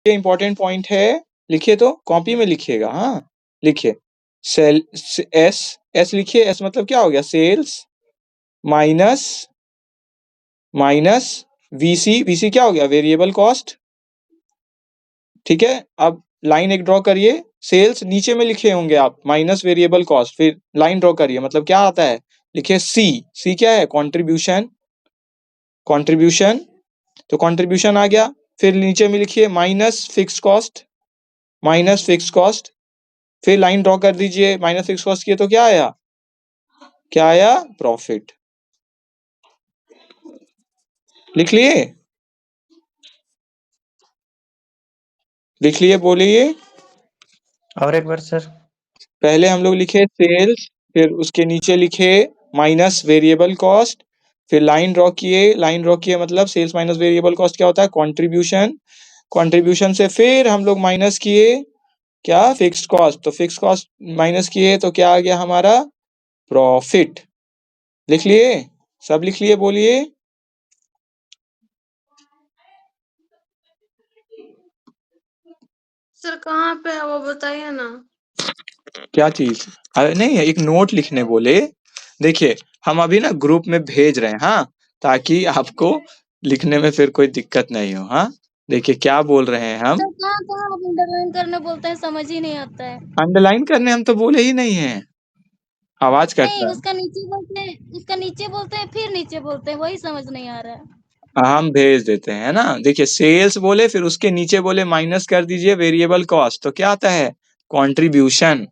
ये important point है, लिखिए तो कॉपी में लिखिएगा। हाँ लिखिए, सेल एस लिखिए। एस मतलब क्या हो गया, सेल्स माइनस वीसी। वीसी क्या हो गया, वेरिएबल कॉस्ट। ठीक है, अब लाइन एक ड्रॉ करिए। सेल्स नीचे में लिखे होंगे आप, माइनस वेरिएबल कॉस्ट, फिर लाइन ड्रॉ करिए। मतलब क्या आता है, लिखिए सी। सी क्या है, कंट्रीब्यूशन। कंट्रीब्यूशन, तो कंट्रीब्यूशन आ गया। फिर नीचे में लिखिए minus fix cost, minus fix cost. फिर लाइन ड्रॉ कर दीजिए, माइनस फिक्स कॉस्ट किए तो क्या आया, क्या आया, प्रॉफिट। लिख लिए, लिख लिए, बोलिए। और एक बार सर। पहले हम लोग लिखे सेल्स, फिर उसके नीचे लिखे माइनस वेरिएबल कॉस्ट, फिर लाइन ड्रॉ किए। लाइन ड्रॉ किए मतलब सेल्स माइनस वेरिएबल कॉस्ट क्या होता है, कंट्रीब्यूशन। कंट्रीब्यूशन से फिर हम लोग माइनस किए क्या, फिक्स्ड कॉस्ट। तो फिक्स्ड कॉस्ट माइनस किए तो क्या आ गया हमारा, प्रॉफिट। लिख लिए, सब लिख लिए, बोलिए। सर कहाँ पे है वो बताइए ना। क्या चीज, अरे नहीं, एक नोट लिखने बोले। देखिए हम अभी ना ग्रुप में भेज रहे हैं, हाँ, ताकि आपको लिखने में फिर कोई दिक्कत नहीं हो। हाँ देखिए क्या बोल रहे हैं हम, सर कहाँ कहाँ आप अंडरलाइन करने बोलते हैं, समझ ही नहीं आता है। अंडरलाइन करने हम तो बोले ही नहीं है, आवाज नहीं, करता है। उसका नीचे बोलते हैं, उसका नीचे बोलते हैं, फिर नीचे बोलते हैं, वही समझ नहीं आ रहा है। हम भेज देते हैं ना। देखिए सेल्स बोले, फिर उसके नीचे बोले माइनस कर दीजिए वेरिएबल कॉस्ट, तो क्या आता है, कंट्रीब्यूशन।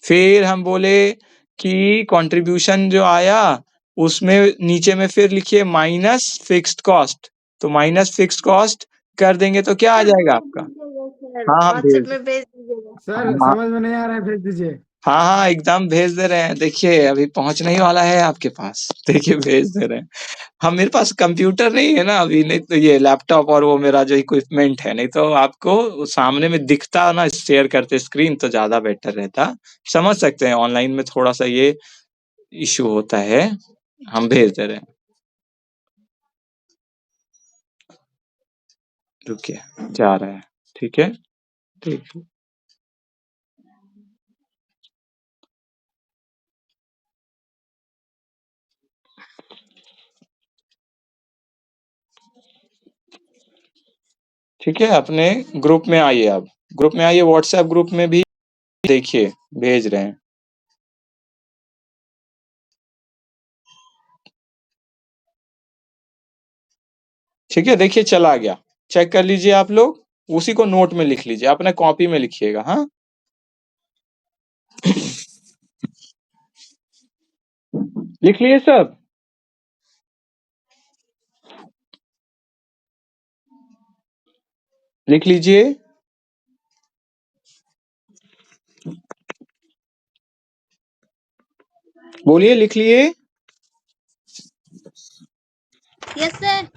फिर हम बोले कि कंट्रीब्यूशन जो आया उसमें नीचे में फिर लिखिए माइनस फिक्स्ड कॉस्ट, तो माइनस फिक्स्ड कॉस्ट कर देंगे तो क्या आ सर जाएगा भेज आपका। दीजिएगा, सर हाँ हाँ व्हाट्सएप भेज, में भेज दीजिएगा। सर हाँ समझ में नहीं आ रहा है, भेज दीजिए। हाँ हाँ एकदम भेज दे रहे हैं। देखिए अभी पहुंचने ही वाला है आपके पास, देखिए भेज दे रहे हैं। हम, मेरे पास कंप्यूटर नहीं है ना अभी, नहीं तो ये लैपटॉप और वो मेरा जो इक्विपमेंट है, नहीं तो आपको सामने में दिखता ना, शेयर करते स्क्रीन तो ज्यादा बेटर रहता। समझ सकते हैं ऑनलाइन में थोड़ा सा ये इशू होता है। हम भेज दे रहे हैं, रुकिए, जा रहा है। ठीक है, ठीक है। ठीक है, अपने ग्रुप में आइए, आप ग्रुप में आइए, व्हाट्सएप ग्रुप में भी देखिए भेज रहे हैं। ठीक है, देखिए चला गया, चेक कर लीजिए आप लोग, उसी को नोट में लिख लीजिए, अपने कॉपी में लिखिएगा। हाँ लिख लिए सब, लिख लीजिए। बोलिए, लिख लिए। Yes sir.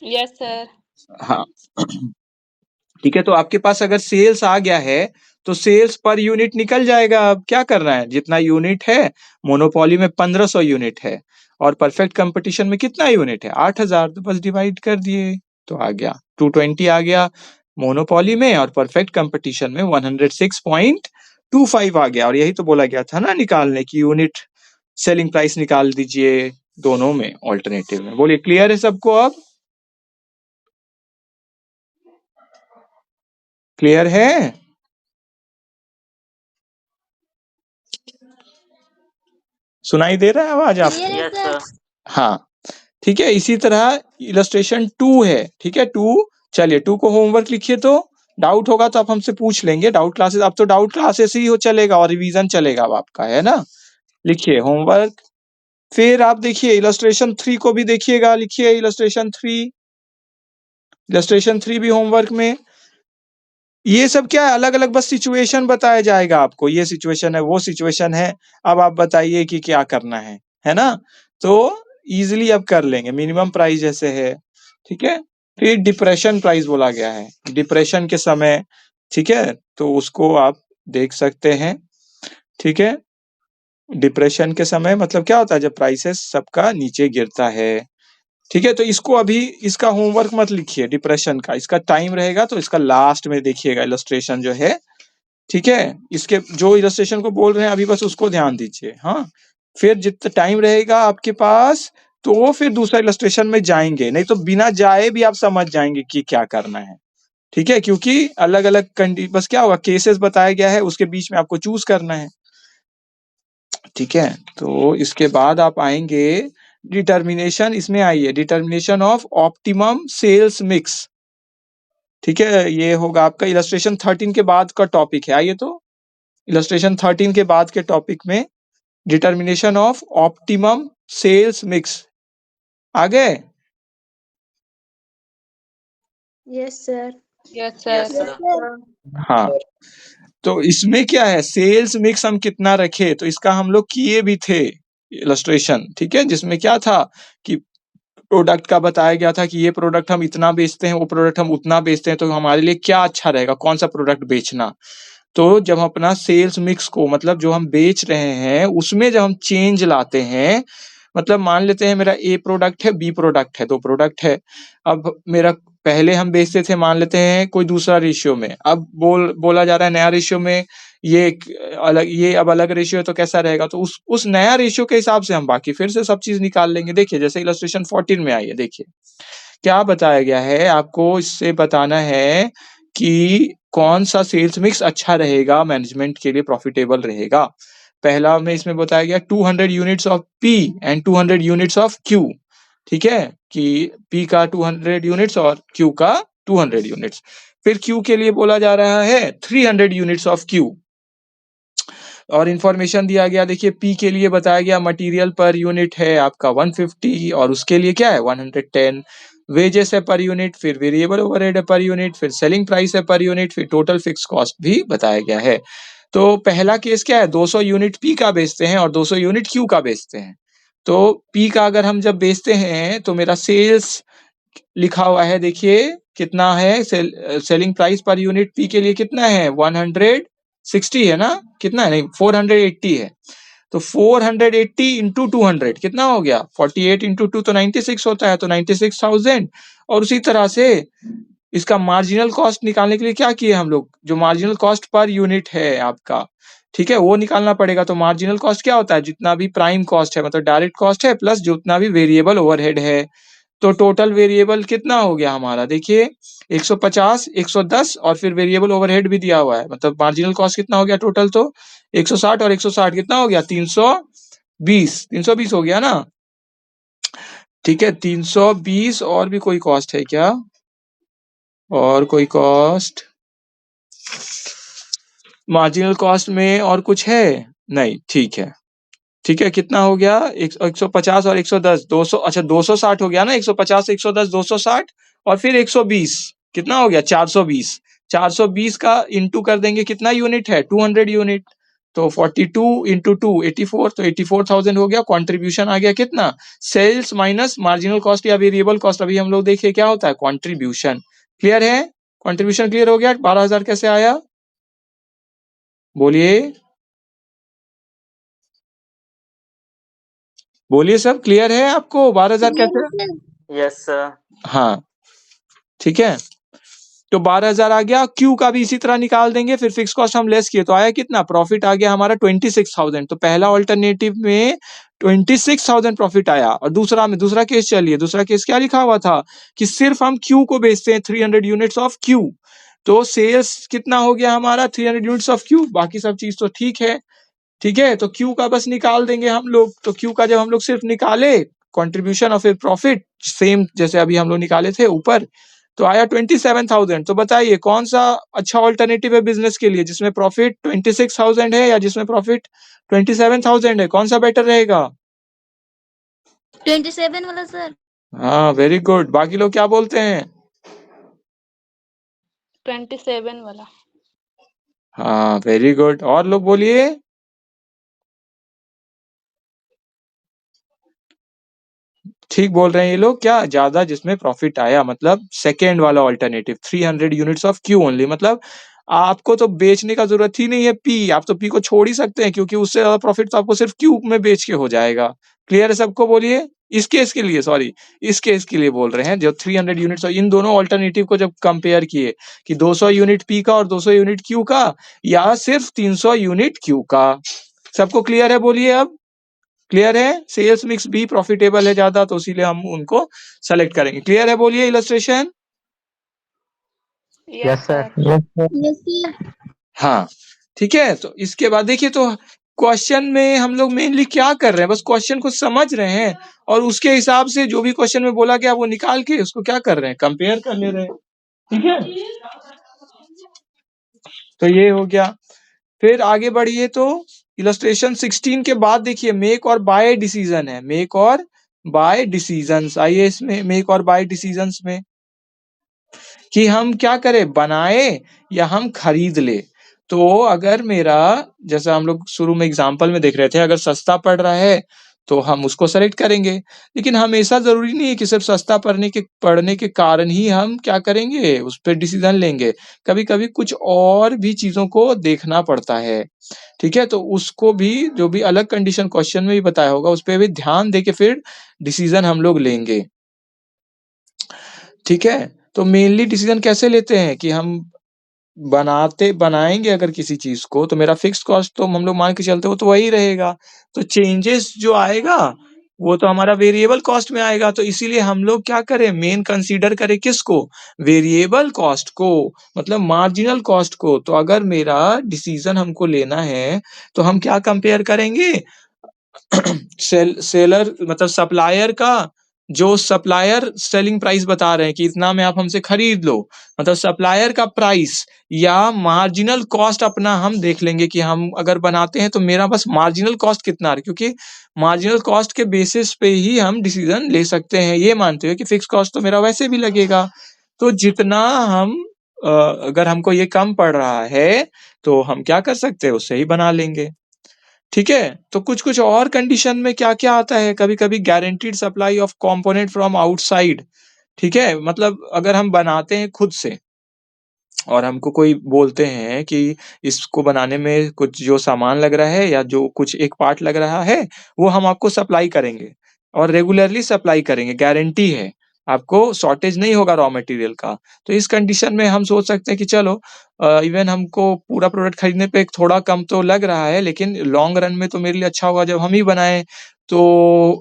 Yes sir. हाँ ठीक है, तो आपके पास अगर सेल्स आ गया है तो सेल्स पर यूनिट निकल जाएगा। अब क्या करना है, जितना यूनिट है, मोनोपोली में 1500 यूनिट है और परफेक्ट कंपटीशन में कितना यूनिट है, 8000, तो बस डिवाइड कर दिए तो आ गया 220 आ गया मोनोपोली में, और परफेक्ट कंपटीशन में 106.25 आ गया। और यही तो बोला गया था ना निकालने की, यूनिट सेलिंग प्राइस निकाल दीजिए दोनों में, ऑल्टरनेटिव में। बोलिए क्लियर है सबको, अब क्लियर है। सुनाई दे रहा है आवाज आपको? क्लियर है सर। हाँ ठीक है, इसी तरह इलस्ट्रेशन 2 है। ठीक है 2, चलिए 2 को होमवर्क लिखिए। तो डाउट होगा तो आप हमसे पूछ लेंगे, डाउट क्लासेस, अब तो डाउट क्लासेस ही हो चलेगा और रिवीजन चलेगा अब आपका, है ना। लिखिए होमवर्क। फिर आप देखिए इलस्ट्रेशन 3 को भी देखिएगा, लिखिए इलस्ट्रेशन 3। इलस्ट्रेशन 3 भी होमवर्क में। ये सब क्या है, अलग अलग बस सिचुएशन बताया जाएगा आपको, ये सिचुएशन है, वो सिचुएशन है, अब आप बताइए कि क्या करना है ना। तो इजीली अब कर लेंगे। मिनिमम प्राइस जैसे है, ठीक है। फिर डिप्रेशन प्राइस बोला गया है, डिप्रेशन के समय, ठीक है, तो उसको आप देख सकते हैं। ठीक है, डिप्रेशन के समय मतलब क्या होता है, जब प्राइसेस सबका नीचे गिरता है। ठीक है, तो इसको अभी इसका होमवर्क मत लिखिए डिप्रेशन का, इसका टाइम रहेगा तो इसका लास्ट में देखिएगा इलस्ट्रेशन जो है, ठीक है? इसके जो इलस्ट्रेशन को बोल रहे हैं अभी बस उसको ध्यान दीजिए, हाँ? फिर जितना टाइम रहेगा आपके पास तो फिर दूसरा इलस्ट्रेशन में जाएँगे, नहीं तो बिना जाए भी आप समझ जाएँगे कि क्या करना है, ठीक है? क्योंकि अलग-अलग कंडी बस क्या होगा केसेस बताया गया है उसके बीच में आपको चूज़ करना है, ठीक है? तो इसके बाद आप आएँगे डिटर्मिनेशन, इसमें आइए determination of optimum sales mix, ठीक है? ये होगा आपका इलस्ट्रेशन 13 के बाद का टॉपिक है, आइए तो इलस्ट्रेशन 13 के बाद के टॉपिक में determination of optimum sales mix आ गए? Yes sir. Yes, yes sir. Sir. हाँ, तो इसमें क्या है सेल्स मिक्स हम कितना रखे तो इसका हम लोग किए भी थे इलस्ट्रेशन, ठीक है? जिसमें क्या था कि प्रोडक्ट का बताया गया था कि ये प्रोडक्ट हम इतना बेचते हैं, वो प्रोडक्ट हम उतना बेचते हैं, तो हमारे लिए क्या अच्छा रहेगा, कौन-सा प्रोडक्ट बेचना? तो जब हम अपना सेल्स मिक्स को मतलब जो हम बेच रहे हैं, उसमें जब हम चेंज लाते हैं, मतलब मान लेते हैं मेरा ए प्रोडक्ट है, बी प्रोडक्ट है, 2 प्रोडक्ट है। अब मेरा पहले हम बेचते थे मान लेते हैं कोई दूसरा रेशियो में, अब बोला जा रहा है नया रेशियो में ये एक ये अब अलग रेशियो है तो कैसा रहेगा? तो उस नया रेशियो के हिसाब से हम बाकी फिर से सब चीज़ निकाल लेंगे। देखिए जैसे इलस्ट्रेशन 14 में आइए देखिए, क्या बताया गया है आपको इससे बताना है कि कौन-सा सेल्स मिक्स अच्छा रहेगा, मैनेजमेंट के लिए प्रॉफिटेबल रहेगा। पहला में इसमें बताया गया 200 units of P and 200 units of Q, ठीक है? कि पी का 200 यूनिट्स और क्यू का 200 यूनिट्स। फिर क्यू के लिए बोला जा रहा है 300 यूनिट्स ऑफ क्यू और इन्फॉर्मेशन दिया गया देखिए पी के लिए बताया गया मटेरियल पर यूनिट है आपका 150 और उसके लिए क्या है 110, वेजेस है पर यूनिट, फिर वेरिएबल ओवरहेड है पर यूनिट, फिर सेलिंग प्राइस है पर यूनिट, फिर टोटल फिक्स कॉस्ट भी बताया गया है। तो पहला केस क्या है 200 यूनिट पी का बेचते हैं और 200 यूनिट क्यू का बेचते हैं। तो पी का अगर हम जब बेचते हैं तो मेरा सेल्स लिखा हुआ है देखिए कितना है selling price per unit P के लिए कितना है 160 है ना? कितना है? नहीं 480 है। तो 480 इंटू 200 कितना हो गया 48 इंटू 2 तो 96 होता है तो 96,000 और उसी तरह से इसका मार्जिनल कॉस्ट निकालने के लिए क्या किए हम लोग जो मार्जिनल कॉस्ट पर यूनिट है आपका ठीक है वो निकालना पड़ेगा। तो मार्जिनल कॉस्ट क्या होता है जितना भी प्राइम कॉस्ट है मतलब डायरेक्ट कॉस्ट है प्लस जितना भी वेरिएबल ओवरहेड है। तो टोटल वेरिएबल कितना हो गया हमारा देखिए 150 110 और फिर वेरिएबल ओवरहेड भी दिया हुआ है मतलब मार्जिनल कॉस्ट कितना हो गया टोटल तो 160 और 160 कितना हो गया 320 हो गया ना। ठीक है 320 और भी कोई कॉस्ट है क्या और कोई कॉस्ट मार्जिनल कॉस्ट में और कुछ है नहीं ठीक है कितना हो गया 150 और 110 200 अच्छा 260 हो गया ना 150 110 260 और फिर 120 कितना हो गया 420 का इंटू कर देंगे कितना यूनिट है 200 यूनिट तो 42 इंटू 2 84 तो 84,000 हो गया। कंट्रीब्यूशन आ गया कितना सेल्स माइनस मार्जिनल कॉस्ट या वेरिएबल कॉस्ट अभी हम लोग देखिए क्या होता है कंट्रीब्यूशन। क्लियर है कंट्रीब्यूशन क्लियर हो गया 12,000 कैसे आया बोलिए सब क्लियर है आपको 12,000 कैसे यस सर। हाँ ठीक है तो 12,000 आ गया क्यू का भी इसी तरह निकाल देंगे फिर फिक्स कॉस्ट हम लेस किए तो आया कितना प्रॉफिट आ गया हमारा 26,000 तो पहला ऑल्टरनेटिव में 26,000 प्रॉफिट आया। और दूसरा केस चलिए दूसरा केस क्या लिखा हुआ था कि सिर्फ हम क्यू को बेचते हैं 300 यूनिट्स ऑफ क्यू तो सेल्स कितना हो गया हमारा 300 यूनिट्स ऑफ क्यू बाकी सब चीज तो ठीक है तो क्यू का बस निकाल देंगे हम लोग। तो क्यू का जब हम लोग सिर्फ निकाले कंट्रीब्यूशन और फिर प्रॉफिट सेम जैसे अभी हम लोग निकाले थे ऊपर तो आया 27,000। तो बताइए कौन सा अच्छा ऑल्टरनेटिव है बिजनेस के लिए जिसमें प्रॉफिट 26,000 है या जिसमें प्रॉफिट 27,000 है कौन सा बेटर रहेगा 27 वाला सर। हाँ वेरी गुड बाकी लोग क्या बोलते हैं 27 वाला। हाँ वेरी गुड और लोग बोलिए ठीक बोल रहे हैं ये लोग क्या ज्यादा जिसमें प्रॉफिट आया मतलब सेकेंड वाला alternative 300 units of Q only मतलब आपको तो बेचने का जरूरत ही नहीं है पी आप तो पी को छोड़ ही सकते हैं क्योंकि उससे ज्यादा प्रॉफिट तो आपको सिर्फ क्यू में बेच के हो जाएगा। क्लियर है सबको बोलिए इस केस के लिए सॉरी, इस केस के लिए बोल रहे हैं जो 300 यूनिट्स और इन दोनों ऑल्टरनेटिव को जब कंपेयर किए कि 200 यूनिट पी का और 200 यूनिट क्यू का या सिर्फ 300 यूनिट क्यू का। सबको क्लियर है बोलिए अब? क्लियर है? सेल्स मिक्स बी प्रॉफिटेबल है ज्यादा तो इसीलिए हम उनको सेलेक्ट करेंगे। क्लियर है बोलिए illustration? Yes, sir. Yes sir. Yes sir. हाँ ठीक है। तो इसके बाद देखिए तो क्वेश्चन में हम लोग मेनली क्या कर रहे हैं, बस क्वेश्चन को समझ रहे हैं और उसके हिसाब से जो भी क्वेश्चन में बोला गया वो निकाल के उसको क्या कर रहे हैं, कंपेयर कर ले रहे हैं। ठीक है, तो ये हो गया। फिर आगे बढ़िए तो इलस्ट्रेशन 16 के बाद देखिए मेक और बाय डिसीजन है, मेक और बाय डिसीजंस। आइए इसमें मेक और बाय डिसीजंस में कि हम क्या करें, बनाए या हम खरीद ले। तो अगर मेरा, जैसा हम लोग शुरू में एग्जांपल में देख रहे थे, अगर सस्ता पड़ रहा है तो हम उसको सेलेक्ट करेंगे, लेकिन हमेशा जरूरी नहीं है कि सिर्फ सस्ता पड़ने के कारण ही हम क्या करेंगे, उस पर डिसीजन लेंगे। कभी कभी कुछ और भी चीजों को देखना पड़ता है। ठीक है, तो उसको भी जो भी अलग कंडीशन क्वेश्चन में भी बताया होगा उस पर भी ध्यान दे के फिर डिसीजन हम लोग लेंगे। ठीक है, तो मेनली डिसीजन कैसे लेते हैं कि हम बनाएंगे अगर किसी चीज को तो मेरा फिक्स कॉस्ट तो हम लोग मान के चलते हो तो वही रहेगा, तो चेंजेस जो आएगा वो तो हमारा वेरिएबल कॉस्ट में आएगा। तो इसीलिए हम लोग क्या करें, मेन कंसीडर करें किसको, वेरिएबल कॉस्ट को, मतलब मार्जिनल कॉस्ट को। तो अगर मेरा डिसीजन हमको लेना है तो हम क्या कंपेयर करेंगे, सेलर मतलब सप्लायर का, जो सप्लायर सेलिंग प्राइस बता रहे हैं कि इतना में आप हमसे खरीद लो, मतलब सप्लायर का प्राइस या मार्जिनल कॉस्ट अपना हम देख लेंगे कि हम अगर बनाते हैं तो मेरा बस मार्जिनल कॉस्ट कितना है, क्योंकि मार्जिनल कॉस्ट के बेसिस पे ही हम डिसीजन ले सकते हैं, ये मानते हुए कि फिक्स कॉस्ट तो मेरा वैसे भी लगेगा। तो जितना हम अगर हमको ये कम पड़ रहा है तो हम क्या कर सकते हैं, उससे ही बना लेंगे। ठीक है, तो कुछ कुछ और कंडीशन में क्या क्या आता है, कभी कभी guaranteed supply of component from outside. ठीक है, मतलब अगर हम बनाते हैं खुद से और हमको कोई बोलते हैं कि इसको बनाने में कुछ जो सामान लग रहा है या जो कुछ एक पार्ट लग रहा है वो हम आपको सप्लाई करेंगे और रेगुलरली सप्लाई करेंगे, गारंटी है, आपको शॉर्टेज नहीं होगा रॉ मटेरियल का। तो इस कंडीशन में हम सोच सकते हैं कि चलो इवन हमको पूरा प्रोडक्ट खरीदने पे थोड़ा कम तो लग रहा है, लेकिन लॉन्ग रन में तो मेरे लिए अच्छा होगा जब हम ही बनाएं। तो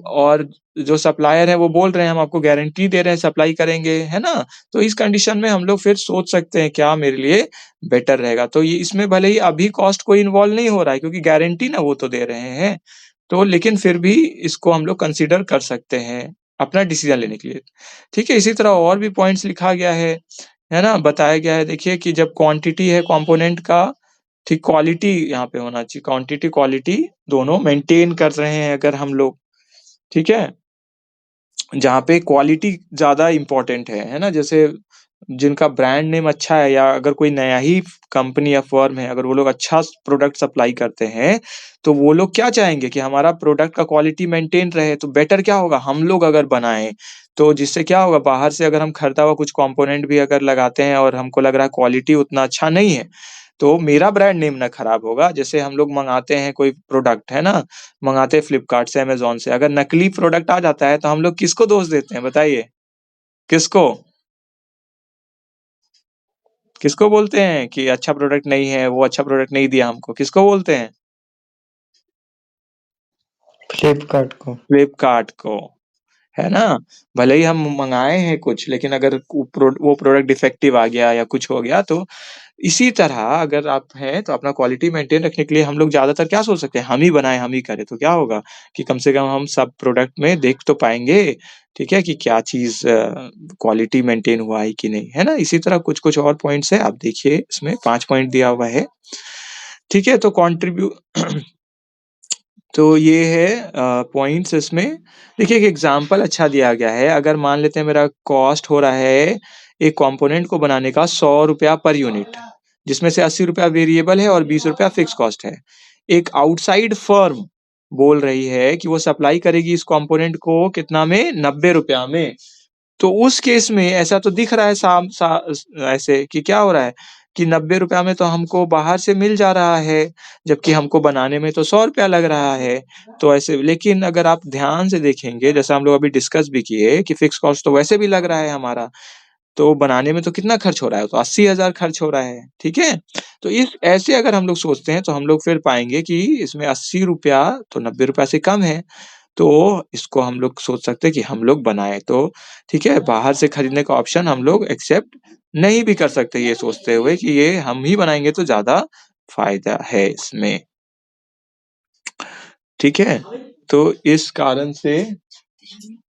और जो सप्लायर है वो बोल रहे हैं हम आपको गारंटी दे रहे हैं, सप्लाई करेंगे, है ना। तो इस कंडीशन में हम लोग फिर सोच सकते हैं क्या मेरे लिए बेटर रहेगा। तो ये इसमें भले ही अभी कॉस्ट कोई इन्वॉल्व नहीं हो रहा है क्योंकि गारंटी ना वो तो दे रहे हैं, तो लेकिन फिर भी इसको हम लोग कंसीडर कर सकते हैं अपना डिसीजन लेने के लिए। ठीक है, इसी तरह और भी पॉइंट्स लिखा गया है ना, बताया गया है। देखिए कि जब क्वांटिटी है कंपोनेंट का, ठीक, क्वालिटी यहाँ पे होना चाहिए, क्वांटिटी क्वालिटी दोनों मेंटेन कर रहे हैं अगर हम लोग, ठीक है, जहाँ पे क्वालिटी ज्यादा इंपॉर्टेंट है ना। जैसे जिनका ब्रांड नेम अच्छा है या अगर कोई नया ही कंपनी या फर्म है, अगर वो लोग अच्छा प्रोडक्ट सप्लाई करते हैं तो वो लोग क्या चाहेंगे कि हमारा प्रोडक्ट का क्वालिटी मेंटेन रहे। तो बेटर क्या होगा, हम लोग अगर बनाएं तो जिससे क्या होगा, बाहर से अगर हम खरीदा हुआ कुछ कंपोनेंट भी अगर लगाते हैं और हमको लग रहा है क्वालिटी उतना अच्छा नहीं है तो मेरा ब्रांड नेम ना खराब होगा। जैसे हम लोग मंगाते हैं कोई प्रोडक्ट, है ना, मंगाते हैं फ्लिपकार्ट से, अमेजोन से, अगर नकली प्रोडक्ट आ जाता है तो हम लोग किसको दोष देते हैं, बताइए किसको, किसको बोलते हैं कि अच्छा प्रोडक्ट नहीं है, वो अच्छा प्रोडक्ट नहीं दिया हमको, किसको बोलते हैं, फ्लिपकार्ट को। फ्लिपकार्ट को, है ना। भले ही हम मंगाए हैं कुछ, लेकिन अगर वो प्रोडक्ट डिफेक्टिव आ गया या कुछ हो गया तो इसी तरह अगर आप हैं तो अपना क्वालिटी मेंटेन रखने के लिए हम लोग ज्यादातर क्या सोच सकते हैं, हम ही बनाए हम ही करें, तो क्या होगा कि कम से कम हम सब प्रोडक्ट में देख तो पाएंगे, ठीक है, कि क्या चीज क्वालिटी मेंटेन हुआ है कि नहीं, है ना। इसी तरह कुछ कुछ और पॉइंट्स है, आप देखिए इसमें 5 पॉइंट दिया हुआ है। ठीक है, तो तो ये है पॉइंट्स इसमें। देखिए एक एग्जांपल अच्छा दिया गया है, अगर मान लेते हैं मेरा कॉस्ट हो रहा है एक कंपोनेंट को बनाने का 100 रुपया पर यूनिट, जिसमें से 80 रुपया वेरिएबल है और 20 रुपया फिक्स कॉस्ट है। एक आउटसाइड फर्म बोल रही है कि वो सप्लाई करेगी इस कंपोनेंट को कितना में, 90 रुपया में। तो उस केस में ऐसा तो दिख रहा है ऐसे कि क्या हो रहा है कि 90 रुपया में तो हमको बाहर से मिल जा रहा है, जबकि हमको बनाने में तो 100 रुपया लग रहा है। तो ऐसे लेकिन अगर आप ध्यान से देखेंगे, जैसा हम लोग अभी डिस्कस भी किए कि फिक्स कॉस्ट तो वैसे भी लग रहा है हमारा, तो बनाने में तो कितना खर्च हो रहा है? तो 80,000 खर्च हो रहा है, ठीक है? तो इस ऐसे अगर हम लोग सोचते हैं, तो हम लोग फिर पाएँगे कि इसमें 80 रुपया तो 90 रुपया से कम है। तो इसको हम लोग सोच सकते हैं कि हम लोग बनाएँ, तो ठीक है? बाहर से खरीदने का ऑप्शन हम लोग एक्सेप्ट नहीं भी कर सकते ये सोचते हुए कि ये हम ही बनाएँगे तो ज़्यादा फ़ायदा है इसमें। ठीक है? तो इस कारण से